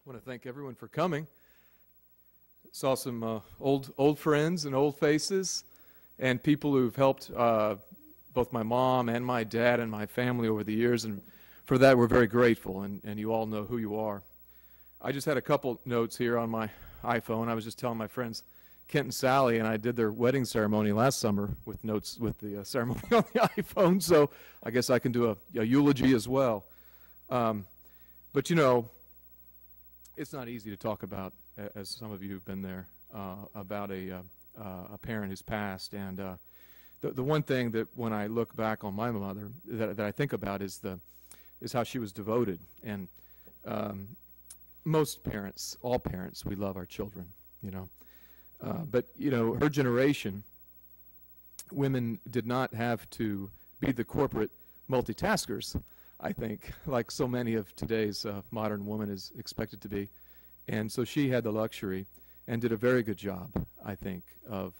I want to thank everyone for coming. Saw some old friends and old faces and people who've helped both my mom and my dad and my family over the years, and for that we're very grateful, and you all know who you are. I just had a couple notes here on my iPhone. I was just telling my friends Kent and Sally, and I did their wedding ceremony last summer with notes with the ceremony on the iPhone, so I guess I can do a eulogy as well. But you know, it's not easy to talk about, as some of you have been there, about a parent who's passed. And the one thing that when I look back on my mother that I think about is how she was devoted. And most parents, all parents, we love our children, you know. But you know, her generation, women did not have to be the corporate multitaskers, I think, like so many of today's modern woman is expected to be. And so she had the luxury and did a very good job, I think, of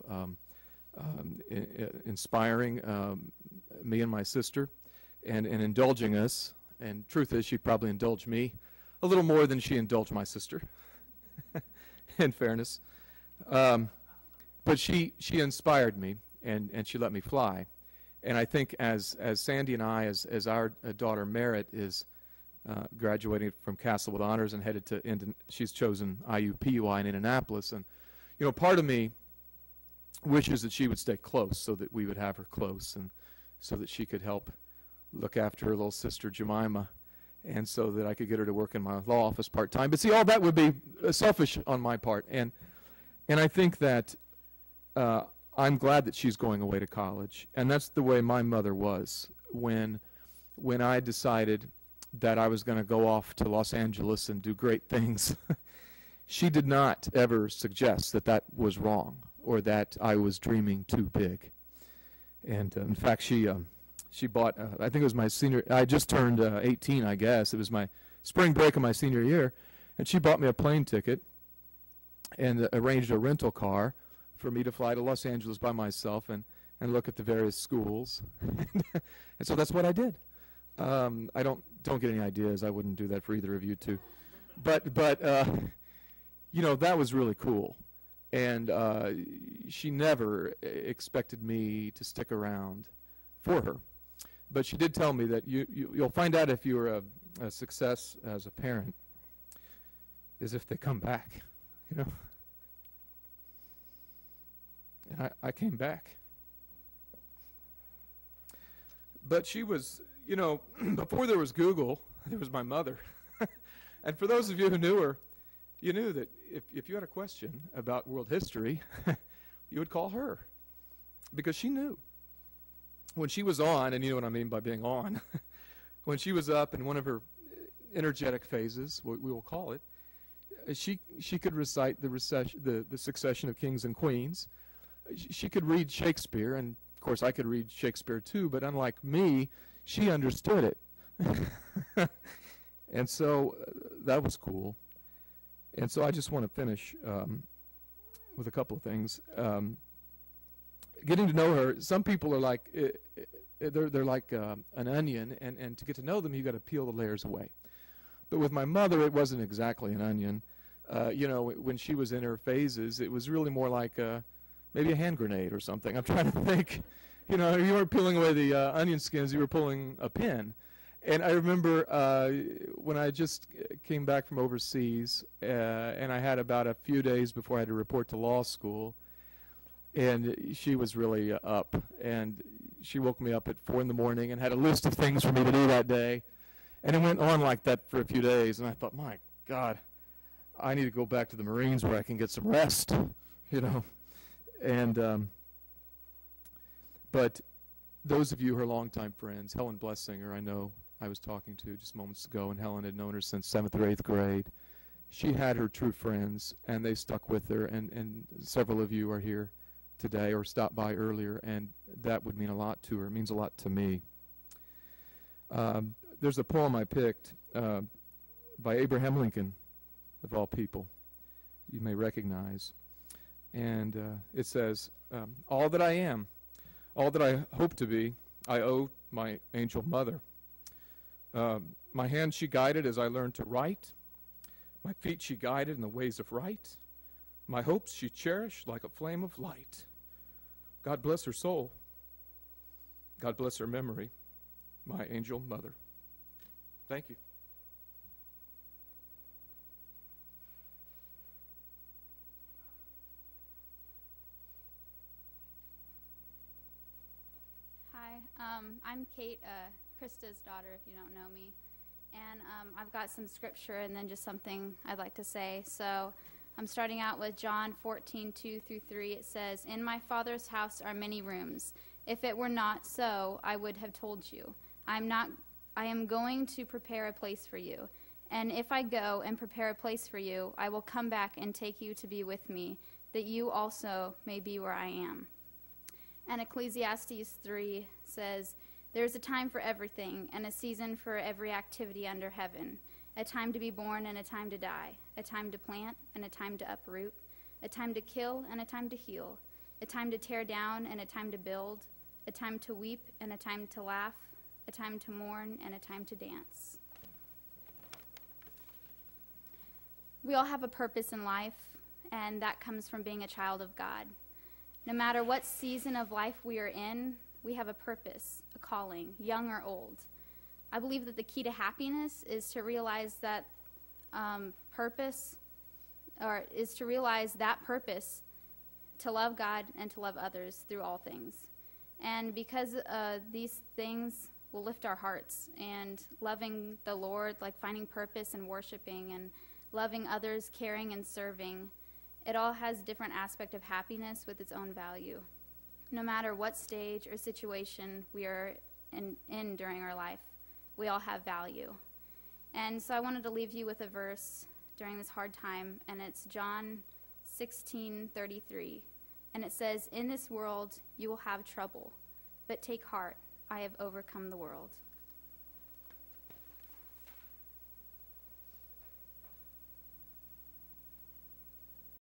inspiring me and my sister and indulging us. And truth is, she probably indulged me a little more than she indulged my sister, in fairness. But she inspired me, and she let me fly. And I think as Sandy and I, as our daughter Merritt is graduating from Castlewood Honors and headed to she's chosen IUPUI in Indianapolis, and you know, part of me wishes that she would stay close so that we would have her close, and so that she could help look after her little sister Jemima, and so that I could get her to work in my law office part-time. But see, all that would be selfish on my part, and I think that I'm glad that she's going away to college, and that's the way my mother was when I decided that I was going to go off to Los Angeles and do great things. She did not ever suggest that that was wrong or that I was dreaming too big. And in fact, she bought, I think it was my senior, I just turned 18, I guess. It was my spring break of my senior year, and she bought me a plane ticket and arranged a rental car for me to fly to Los Angeles by myself and look at the various schools. And so that's what I did. I don't get any ideas. I wouldn't do that for either of you two. But you know, that was really cool. And she never expected me to stick around for her. But she did tell me that you'll find out if you're a success as a parent is if they come back, you know. And I came back. But she was, you know, before there was Google, there was my mother. And for those of you who knew her, you knew that if you had a question about world history, you would call her. Because she knew. When she was on, and you know what I mean by being on, when she was up in one of her energetic phases, we will call it, she could recite the succession of kings and queens. She could read Shakespeare, and of course I could read Shakespeare too, but unlike me, she understood it. And so that was cool. And so I just want to finish with a couple of things. Getting to know her, some people are like, they're like an onion, and to get to know them, you've got to peel the layers away. But with my mother, it wasn't exactly an onion. You know, when she was in her phases, it was really more like maybe a hand grenade or something. I'm trying to think. You know, you weren't peeling away the onion skins, you were pulling a pin. And I remember when I just came back from overseas, and I had about a few days before I had to report to law school, and she was really up. And she woke me up at 4 in the morning and had a list of things for me to do that day. And it went on like that for a few days, and I thought, my God, I need to go back to the Marines where I can get some rest, you know. And but those of you who are longtime friends, Helen Blessinger, I know I was talking to just moments ago, and Helen had known her since 7th or 8th grade. She had her true friends, and they stuck with her, and several of you are here today or stopped by earlier, and that would mean a lot to her. It means a lot to me. There's a poem I picked by Abraham Lincoln, of all people, you may recognize. And it says, all that I am, all that I hope to be, I owe my angel mother. My hand she guided as I learned to write. My feet she guided in the ways of right. My hopes she cherished like a flame of light. God bless her soul. God bless her memory, my angel mother. Thank you. Hi, I'm Kate, Krista's daughter, if you don't know me. And I've got some scripture and then just something I'd like to say. So I'm starting out with John 14:2-3. It says, "In my Father's house are many rooms. If it were not so, I would have told you. I am going to prepare a place for you. And if I go and prepare a place for you, I will come back and take you to be with me, that you also may be where I am." And Ecclesiastes 3 says, "There is a time for everything, and a season for every activity under heaven, a time to be born and a time to die, a time to plant and a time to uproot, a time to kill and a time to heal, a time to tear down and a time to build, a time to weep and a time to laugh, a time to mourn and a time to dance." We all have a purpose in life, and that comes from being a child of God. No matter what season of life we are in, we have a purpose, a calling, young or old. I believe that the key to happiness is to realize that purpose to love God and to love others through all things. And because these things will lift our hearts, and loving the Lord, like finding purpose and worshiping, and loving others, caring and serving, it all has a different aspect of happiness with its own value. No matter what stage or situation we are in during our life, we all have value. And so I wanted to leave you with a verse during this hard time, and it's John 16:33. And it says, "In this world you will have trouble, but take heart, I have overcome the world."